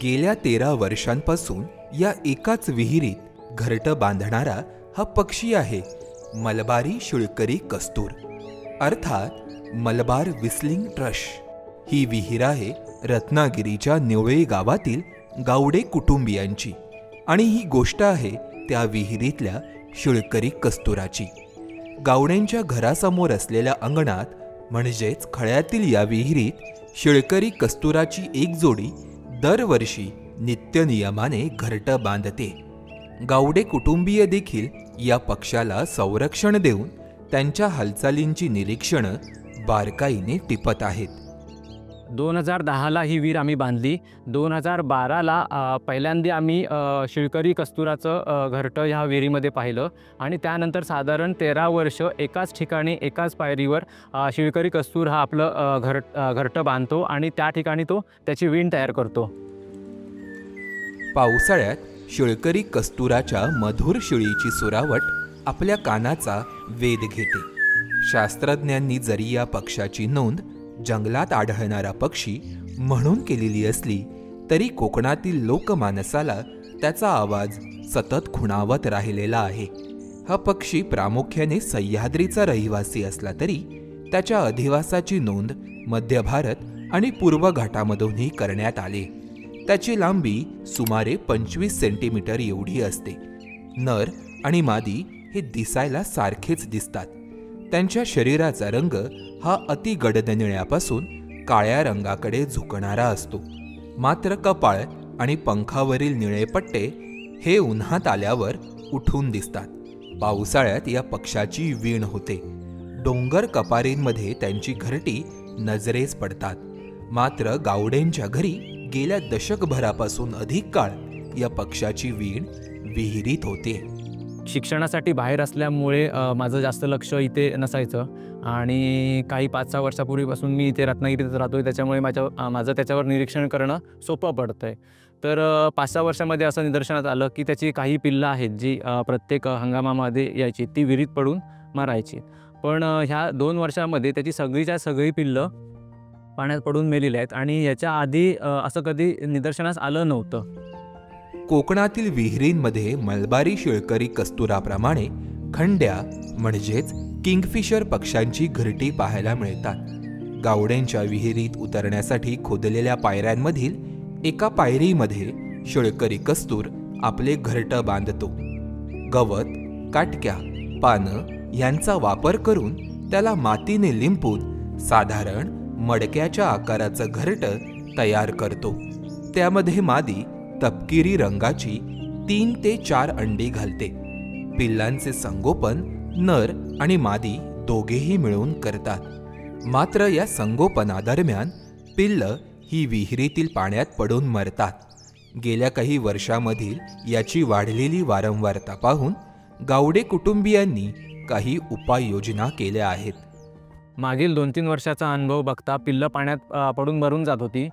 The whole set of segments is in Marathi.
गेल्या 13 वर्षांपासून या एकाच विहिरीत घरटं बांधणारा हा पक्षी आहे मलबारी शिळकरी कस्तूर, अर्थात मलबार व्हिस्लिंग थ्रश। ही विहीर आहे रत्नागिरीच्या निवळे गावातील गावडे कुटुंबियांची आणि ही गोष्ट आहे त्या विहिरीतल्या शिळकरी कस्तुराची। गावड्यांच्या घरासमोर असलेल्या अंगणात म्हणजेच खळ्यातील या विहिरीत शिळकरी कस्तुराची एक जोडी दरवर्षी नित्यनियमाने घरटं बांधते। गावडे कुटुंबीय देखील या पक्षाला संरक्षण देऊन त्यांच्या हालचालींची निरीक्षणं बारकाईने टिपत आहेत। 2010ला ही विहीर आम्ही बांधली। 2012ला पहिल्यांदा आम्ही शिळकरी कस्तुराचं घरटं ह्या विहिरीमध्ये पाहिलं आणि त्यानंतर साधारण 13 वर्ष एकाच ठिकाणी एकाच पायरीवर शिळकरी कस्तूर हा आपलं घरटं बांधतो आणि त्या ठिकाणी तो त्याची वीण तयार करतो। पावसाळ्यात शिळकरी कस्तुराच्या मधुर शिळीची सुरावट आपल्या कानाचा वेध घेते। शास्त्रज्ञांनी जरी या पक्षाची नोंद जंगलात आढळणारा पक्षी म्हणून केलेली असली तरी कोकणातील लोकमानसाला त्याचा आवाज सतत खुणावत राहिलेला आहे। हा पक्षी प्रामुख्याने सह्याद्रीचा रहिवासी असला तरी त्याच्या अधिवासाची नोंद मध्य भारत आणि पूर्व घाटामधूनही करण्यात आली। त्याची लांबी सुमारे 25 सेंटीमीटर एवढी असते। नर आणि मादी हे दिसायला सारखेच दिसतात। त्यांच्या शरीराचा रंग हा अति गडद निळ्यापासून काळ्या रंगाकडे झुकणारा असतो, मात्र कपाळ आणि पंखावरील निळे पट्टे हे उन्हात आल्यावर उठून दिसतात। पावसाळ्यात या पक्षाची वीण होते। डोंगर कपारींमध्ये त्यांची घरटी नजरेस पडतात, मात्र गावडेंच्या घरी गेल्या दशकभरापासून अधिक काळ या पक्षाची वीण विहिरीत होते। शिक्षणासाठी बाहेर असल्यामुळे माझं जास्त लक्ष इथे नसायचं आणि काही 5-6 वर्षापूर्वीपासून मी इथे रत्नागिरीत राहतोय, त्याच्यामुळे माझं त्याच्यावर निरीक्षण करणं सोपं पडतंय। तर 5-6 वर्षामध्ये असं निदर्शनात आलं की त्याची काही पिल्लं आहेत जी प्रत्येक हंगामामध्ये यायची, ती विहिरीत पडून मरायची। पण ह्या 2 वर्षामध्ये त्याची सगळीच्या सगळी पिल्लं पाण्यात पडून मेलेली आहेत आणि याच्या आधी असं कधी निदर्शनास आलं नव्हतं। कोकणातील विहिरींमध्ये मलबारी शिळकरी कस्तुराप्रमाणे खंड्या म्हणजेच किंगफिशर पक्ष्यांची घरटी पाहायला मिळतात। गावड्यांच्या विहिरीत उतरण्यासाठी खोदलेल्या पायऱ्यांमधील एका पायरीमध्ये शिळकरी कस्तूर आपले घरटं बांधतो। गवत, काटक्या, पानं यांचा वापर करून त्याला मातीने लिंपून साधारण मडक्याच्या आकाराचं घरटं तयार करतो। त्यामध्ये मादी तपकिरी रंगाची 3 ते 4 अंडी घालते। पिल्लांचे संगोपन नर आणि मादी दोघेही मिळून करतात, मात्र या संगोपनादरम्यान पिल्लं ही विहिरीतील पाण्यात पडून मरतात। गेल्या काही वर्षामधील याची वाढलेली वारंवारता पाहून गावडे कुटुंबियांनी काही उपाययोजना केल्या आहेत। मागील 2-3 वर्षाचा अनुभव बघता पिल्लं पाण्यात पडून मरून जात होती।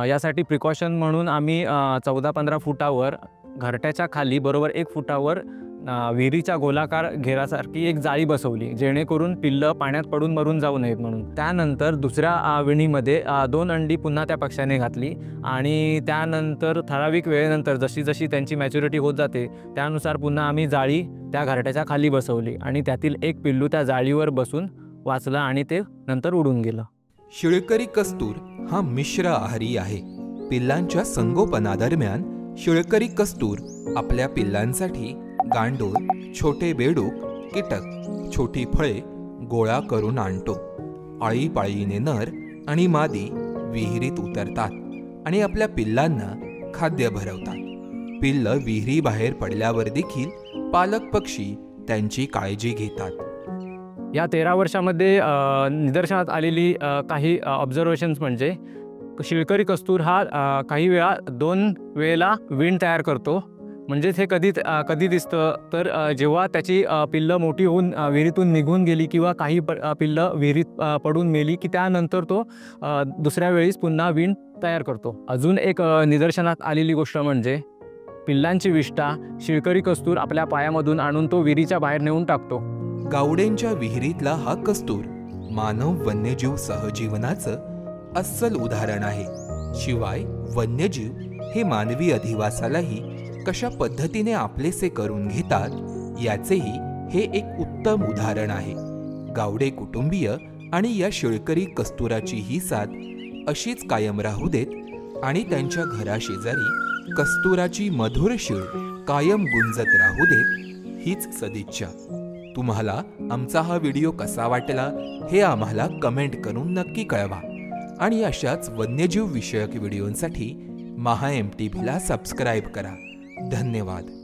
यासाठी प्रिकॉशन म्हणून आम्ही 14-15 फुटावर घरट्याच्या खाली बरोबर 1 फुटावर विहिरीच्या गोलाकार घेरासारखी एक जाळी बसवली, जेणेकरून पिल्लं पाण्यात पडून मरून जाऊ नयेत म्हणून। त्यानंतर दुसऱ्या विणीमध्ये 2 अंडी पुन्हा त्या पक्ष्याने घातली आणि त्यानंतर ठराविक वेळेनंतर जशी जशी त्यांची मॅच्युरिटी होत जाते त्यानुसार पुन्हा आम्ही जाळी त्या घरट्याच्या खाली बसवली आणि त्यातील एक पिल्लू त्या जाळीवर बसून वाचलं आणि ते नंतर उडून गेलं। शिळकरी कस्तूर हा मिश्र आहारी आहे। पिल्लांच्या संगोपनादरम्यान शिळकरी कस्तूर आपल्या पिल्लांसाठी गांडूळ, छोटे बेडूक, कीटक, छोटी फळे गोळा करून आणतो। आळीपाळीने नर आणि मादी विहिरीत उतरतात आणि आपल्या पिल्लांना खाद्य भरवतात। पिल्लं विहिरीबाहेर पडल्यावर देखील पालक पक्षी त्यांची काळजी घेतात। या 13 वर्षामध्ये निदर्शनात आलेली काही ऑब्झर्वेशन्स म्हणजे शिळकरी कस्तूर हा काही वेळा 2 वेळेला वीण तयार करतो। म्हणजेच हे कधी दिसतं तर जेव्हा त्याची पिल्लं मोठी होऊन विहिरीतून निघून गेली किंवा काही पिल्लं विहिरीत पडून मेली की त्यानंतर तो दुसऱ्या वेळीस पुन्हा वीण तयार करतो। अजून एक निदर्शनात आलेली गोष्ट म्हणजे पिल्लांची विष्ठा शिळकरी कस्तूर आपल्या पायामधून आणून तो विहिरीच्या बाहेर नेऊन टाकतो। गावडेंच्या विहिरीतला हा कस्तूर मानव वन्यजीव सहजीवनाचं अस्सल उदाहरण आहे। शिवाय वन्यजीव हे मानवी अधिवासालाही कशा पद्धतीने आपलेसे करून घेतात याचेही हे एक उत्तम उदाहरण आहे. गावडे कुटुंबीय आणि या शेळकरी कस्तुराची ही साथ अशीच कायम राहू देत आणि त्यांच्या घराशेजारी कस्तुराची मधुर शीळ कायम गुंजत राहू देत, हीच सदिच्छा. तुम्हाला आमचा हा व्हिडिओ कसा वाटला हे आम्हाला कमेंट करून नक्की कळवा आणि अशाच वन्यजीव विषयक व्हिडिओंसाठी MahaMTVला सबस्क्राईब करा. धन्यवाद.